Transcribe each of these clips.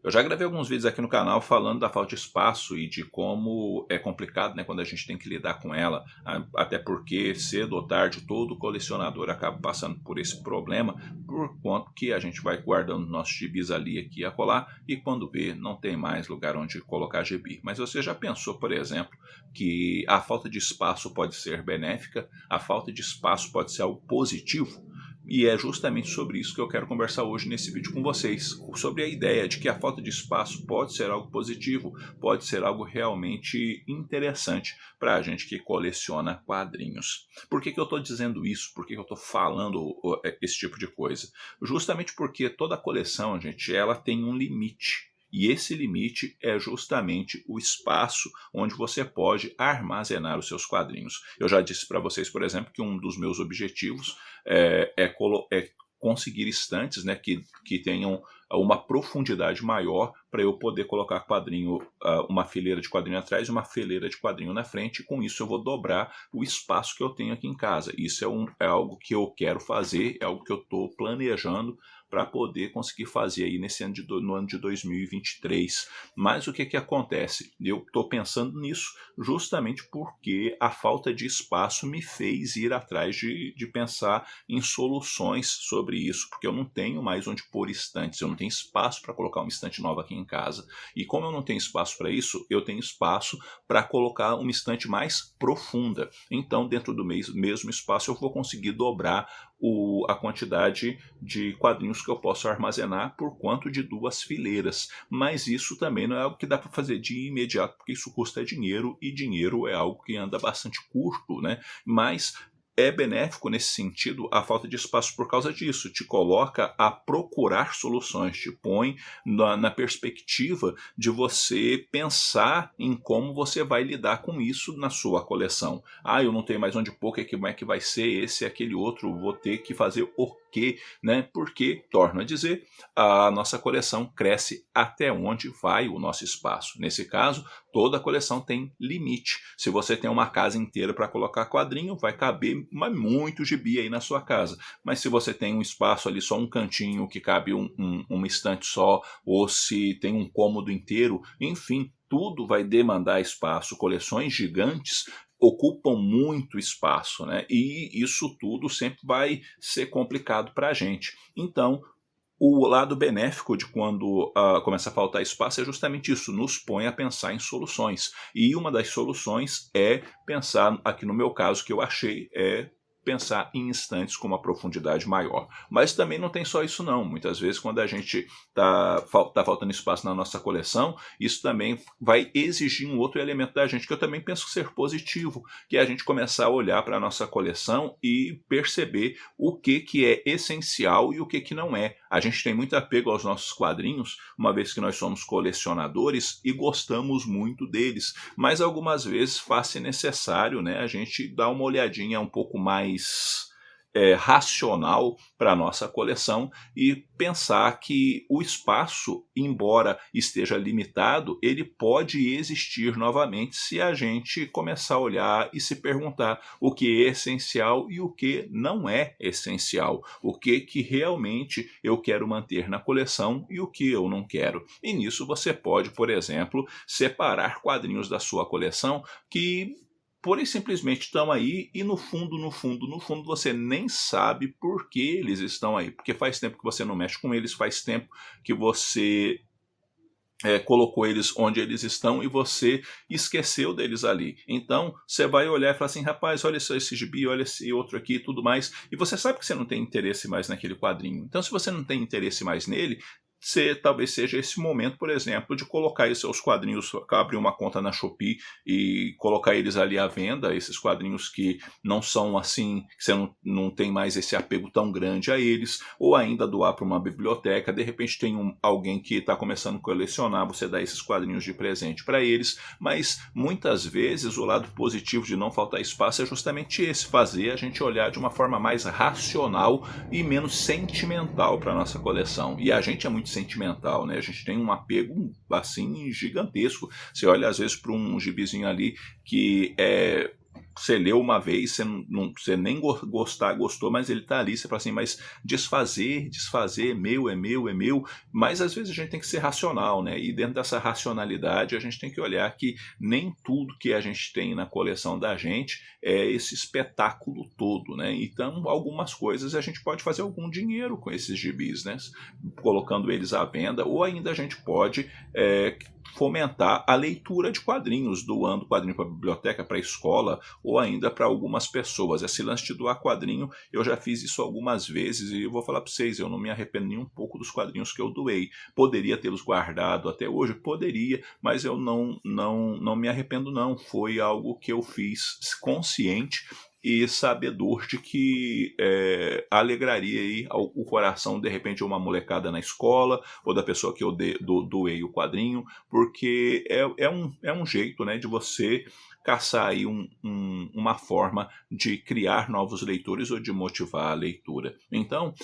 Eu já gravei alguns vídeos aqui no canal falando da falta de espaço e de como é complicado, né, quando a gente tem que lidar com ela, até porque cedo ou tarde todo colecionador acaba passando por esse problema, por quanto que a gente vai guardando nossos gibis ali, aqui e acolá, e quando vê não tem mais lugar onde colocar gibi. Mas você já pensou, por exemplo, que a falta de espaço pode ser benéfica, a falta de espaço pode ser algo positivo? E é justamente sobre isso que eu quero conversar hoje nesse vídeo com vocês, sobre a ideia de que a falta de espaço pode ser algo positivo, pode ser algo realmente interessante para a gente que coleciona quadrinhos. Por que eu estou dizendo isso? Por que eu estou falando esse tipo de coisa? Justamente porque toda coleção, gente, ela tem um limite. E esse limite é justamente o espaço onde você pode armazenar os seus quadrinhos. Eu já disse para vocês, por exemplo, que um dos meus objetivos é conseguir estantes, né, que tenham uma profundidade maior para eu poder colocar quadrinho, uma fileira de quadrinho atrás e uma fileira de quadrinho na frente, e com isso eu vou dobrar o espaço que eu tenho aqui em casa. Isso é algo que eu quero fazer, é algo que eu estou planejando para poder conseguir fazer aí no ano de 2023. Mas o que acontece? Eu estou pensando nisso justamente porque a falta de espaço me fez ir atrás de pensar em soluções sobre isso, porque eu não tenho mais onde pôr estantes, eu não tenho espaço para colocar uma estante nova aqui em casa. E como eu não tenho espaço para isso, eu tenho espaço para colocar uma estante mais profunda. Então, dentro do mesmo espaço, eu vou conseguir dobrar a quantidade de quadrinhos que eu posso armazenar por quanto de 2 fileiras. Mas isso também não é algo que dá para fazer de imediato, porque isso custa dinheiro, e dinheiro é algo que anda bastante curto, né? Mas é benéfico nesse sentido a falta de espaço por causa disso, te coloca a procurar soluções, te põe na perspectiva de você pensar em como você vai lidar com isso na sua coleção. Ah, eu não tenho mais onde pôr, como é que vai ser esse e aquele outro, vou ter que fazer o quê, né? Porque, torno a dizer, a nossa coleção cresce até onde vai o nosso espaço. Nesse caso, toda coleção tem limite. Se você tem uma casa inteira para colocar quadrinho, vai caber muito gibi aí na sua casa. Mas se você tem um espaço ali, só um cantinho que cabe uma estante só, ou se tem um cômodo inteiro, enfim, tudo vai demandar espaço. Coleções gigantes ocupam muito espaço, né? E isso tudo sempre vai ser complicado para a gente. Então, o lado benéfico de quando começa a faltar espaço é justamente isso, nos põe a pensar em soluções. E uma das soluções é pensar, aqui no meu caso, que eu achei, pensar em estantes com uma profundidade maior. Mas também não tem só isso não. Muitas vezes quando a gente tá faltando espaço na nossa coleção, isso também vai exigir um outro elemento da gente, que eu também penso ser positivo, que é a gente começar a olhar para a nossa coleção e perceber o que é essencial e o que não é. A gente tem muito apego aos nossos quadrinhos, uma vez que nós somos colecionadores e gostamos muito deles, mas algumas vezes faz-se necessário, né, a gente dar uma olhadinha um pouco mais racional para a nossa coleção e pensar que o espaço, embora esteja limitado, ele pode existir novamente se a gente começar a olhar e se perguntar o que é essencial e o que não é essencial, o que realmente eu quero manter na coleção e o que eu não quero. E nisso você pode, por exemplo, separar quadrinhos da sua coleção que pura e simplesmente estão aí e no fundo você nem sabe por que eles estão aí, porque faz tempo que você não mexe com eles, faz tempo que você colocou eles onde eles estão e você esqueceu deles ali. Então você vai olhar e falar assim, rapaz, olha só esse gibi, olha esse outro aqui e tudo mais, e você sabe que você não tem interesse mais naquele quadrinho. Então se você não tem interesse mais nele, talvez seja esse momento, por exemplo, de colocar aí seus quadrinhos, abrir uma conta na Shopee e colocar eles ali à venda, esses quadrinhos que não são assim, que você não tem mais esse apego tão grande a eles, ou ainda doar para uma biblioteca. De repente tem alguém que está começando a colecionar, você dá esses quadrinhos de presente para eles, mas muitas vezes o lado positivo de não faltar espaço é justamente esse, fazer a gente olhar de uma forma mais racional e menos sentimental para a nossa coleção. E a gente é muito sentimental, né? A gente tem um apego assim gigantesco. Você olha às vezes para um gibizinho ali que você leu uma vez, você nem gostou, mas ele tá ali, você fala assim, mas desfazer, é meu, mas às vezes a gente tem que ser racional, né? E dentro dessa racionalidade a gente tem que olhar que nem tudo que a gente tem na coleção da gente é esse espetáculo todo, né? Então algumas coisas a gente pode fazer algum dinheiro com esses gibis, né? Colocando eles à venda, ou ainda a gente pode fomentar a leitura de quadrinhos, doando quadrinho para a biblioteca, para a escola, ou ainda para algumas pessoas. Esse lance de doar quadrinho, eu já fiz isso algumas vezes, e eu vou falar para vocês, eu não me arrependo nem um pouco dos quadrinhos que eu doei. Poderia tê-los guardado até hoje? Poderia, mas eu não me arrependo não. Foi algo que eu fiz consciente e sabedor de que alegraria aí o coração, de repente, de uma molecada na escola, ou da pessoa que eu doei o quadrinho, porque é um jeito, né, de você caçar aí uma forma de criar novos leitores ou de motivar a leitura. Então,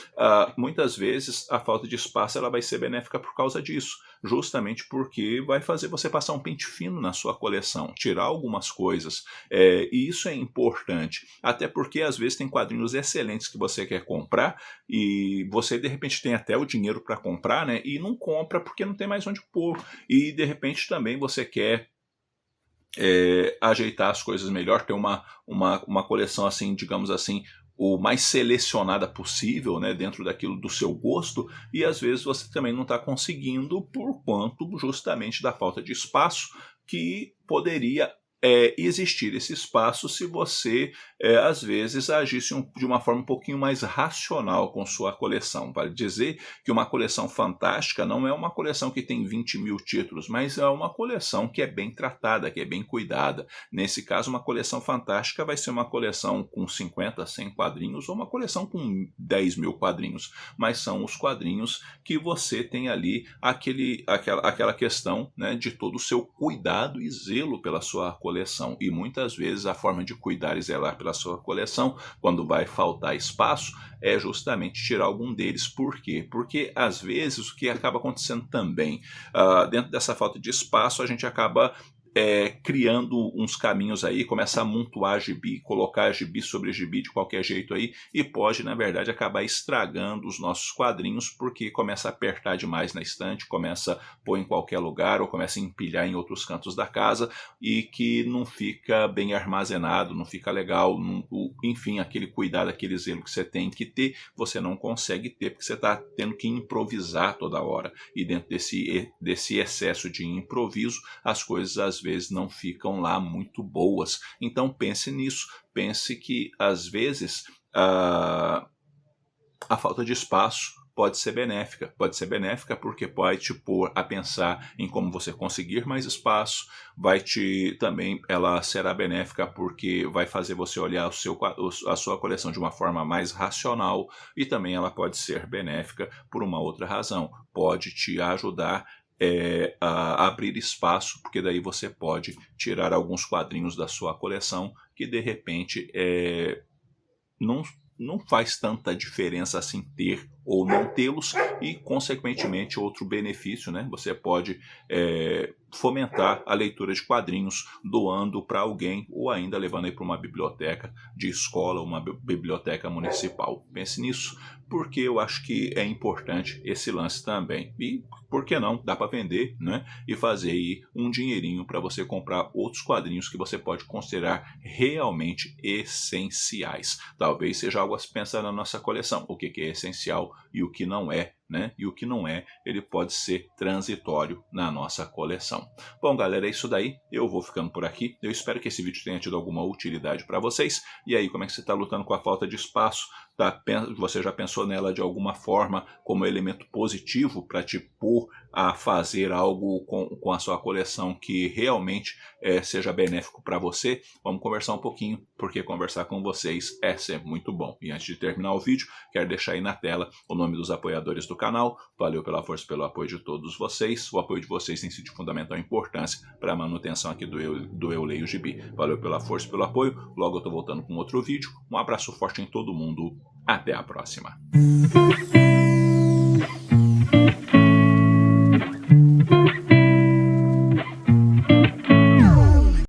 muitas vezes a falta de espaço ela vai ser benéfica por causa disso, justamente porque vai fazer você passar um pente fino na sua coleção, tirar algumas coisas, e isso é importante, até porque às vezes tem quadrinhos excelentes que você quer comprar e você de repente tem até o dinheiro para comprar, né, e não compra porque não tem mais onde pôr, e de repente também você quer ajeitar as coisas melhor, ter uma coleção assim, digamos assim, o mais selecionada possível, né, dentro daquilo do seu gosto, e às vezes você também não está conseguindo por conta justamente da falta de espaço que poderia existir esse espaço se você, às vezes, agisse de uma forma um pouquinho mais racional com sua coleção. Vale dizer que uma coleção fantástica não é uma coleção que tem 20 mil títulos, mas é uma coleção que é bem tratada, que é bem cuidada. Nesse caso, uma coleção fantástica vai ser uma coleção com 50, 100 quadrinhos ou uma coleção com 10 mil quadrinhos, mas são os quadrinhos que você tem ali aquela questão, né, de todo o seu cuidado e zelo pela sua coleção. E muitas vezes a forma de cuidar e zelar pela sua coleção, quando vai faltar espaço, é justamente tirar algum deles. Por quê? Porque às vezes o que acaba acontecendo também, dentro dessa falta de espaço, a gente acaba criando uns caminhos aí, começa a amontoar gibi, colocar gibi sobre gibi de qualquer jeito aí, e pode, na verdade, acabar estragando os nossos quadrinhos, porque começa a apertar demais na estante, começa a pôr em qualquer lugar, ou começa a empilhar em outros cantos da casa, e que não fica bem armazenado, não fica legal, enfim, aquele cuidado, aquele zelo que você tem que ter, você não consegue ter, porque você está tendo que improvisar toda hora, e dentro desse excesso de improviso, as coisas às vezes não ficam lá muito boas. Então pense nisso, pense que às vezes a falta de espaço pode ser benéfica porque pode te pôr a pensar em como você conseguir mais espaço, ela será benéfica porque vai fazer você olhar a sua coleção de uma forma mais racional, e também ela pode ser benéfica por uma outra razão, pode te ajudar a abrir espaço, porque daí você pode tirar alguns quadrinhos da sua coleção que de repente não faz tanta diferença assim ter ou não tê-los, e consequentemente outro benefício, né? Você pode fomentar a leitura de quadrinhos doando para alguém, ou ainda levando aí para uma biblioteca de escola, uma biblioteca municipal. Pense nisso, porque eu acho que é importante esse lance também. E por que não? Dá para vender, né? E fazer aí um dinheirinho para você comprar outros quadrinhos que você pode considerar realmente essenciais. Talvez seja algo a se pensar na nossa coleção. O que é essencial e o que não é, né? E o que não é, ele pode ser transitório na nossa coleção. Bom, galera, é isso daí. Eu vou ficando por aqui. Eu espero que esse vídeo tenha tido alguma utilidade para vocês. E aí, como é que você está lutando com a falta de espaço? Você já pensou nela de alguma forma como elemento positivo para te pôr a fazer algo com a sua coleção que realmente seja benéfico para você? Vamos conversar um pouquinho, porque conversar com vocês é sempre muito bom. E antes de terminar o vídeo, quero deixar aí na tela o nome dos apoiadores do canal. Valeu pela força e pelo apoio de todos vocês. O apoio de vocês tem sido de fundamental importância para a manutenção aqui do Eu Leio Gibi. Valeu pela força e pelo apoio. Logo eu estou voltando com outro vídeo. Um abraço forte em todo mundo. Até a próxima.